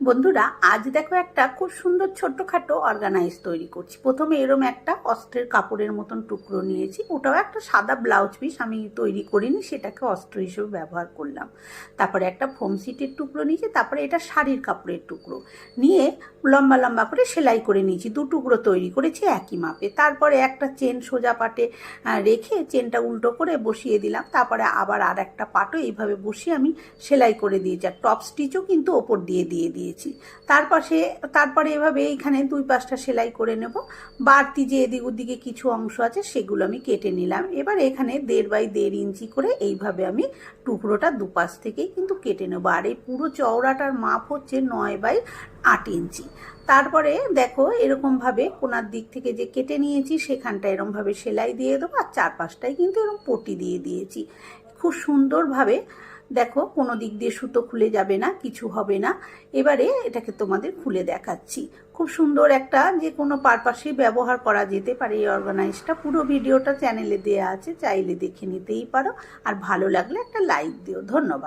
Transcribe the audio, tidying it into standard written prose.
বন্ধুরা আজ দেখো একটা খুব সুন্দর ছোট্টখাটো অর্গানাইজ তৈরি করছি। প্রথমে এরম একটা অস্ত্রের কাপড়ের মতন টুকরো নিয়েছি, ওটাও একটা সাদা ব্লাউজ পিস আমি তৈরি করিনি, সেটাকে অস্ত্র হিসেবে ব্যবহার করলাম। তারপরে একটা ফোম সিটের টুকরো নিয়েছি, তারপরে এটা শাড়ির কাপড়ের টুকরো নিয়ে লম্বা লম্বা করে সেলাই করে নিয়েছি, দু টুকরো তৈরি করেছি একই মাপে। তারপরে একটা চেন সোজা পাটে রেখে চেনটা উল্টো করে বসিয়ে দিলাম, তারপরে আবার আর একটা পাটও এইভাবে বসিয়ে আমি সেলাই করে দিয়েছি, আর টপ স্টিচও কিন্তু ওপর দিয়ে দিয়েছি। তারপরে এভাবে এইখানে দুই পাশটা সেলাই করে নেব। বাড়তি যে এদিক ওদিকে কিছু অংশ আছে সেগুলো আমি কেটে নিলাম। এবার এখানে 1.5 বাই 1.5 ইঞ্চি করে এইভাবে আমি টুকরোটা দুপাশ থেকেই কিন্তু কেটে নেবো। আর এই পুরো চওড়াটার মাপ হচ্ছে 9 বাই 8 ইঞ্চি। তারপরে দেখো এরকমভাবে কোনার দিক থেকে যে কেটে নিয়েছি সেখানটা এরকমভাবে সেলাই দিয়ে দেবো, আর চারপাশটাই কিন্তু এরকম পটি দিয়ে দিয়েছি খুব সুন্দরভাবে। দেখো কোনো দিক দিয়ে সুতো খুলে যাবে না, কিছু হবে না। এবারে এটাকে তোমাদের খুলে দেখাচ্ছি। খুব সুন্দর একটা যে কোনো পারপাসেই ব্যবহার করা যেতে পারে এই অর্গানাইজটা। পুরো ভিডিওটা চ্যানেলে দেওয়া আছে, চাইলে দেখে নিতেই পারো। আর ভালো লাগলে একটা লাইক দিও। ধন্যবাদ।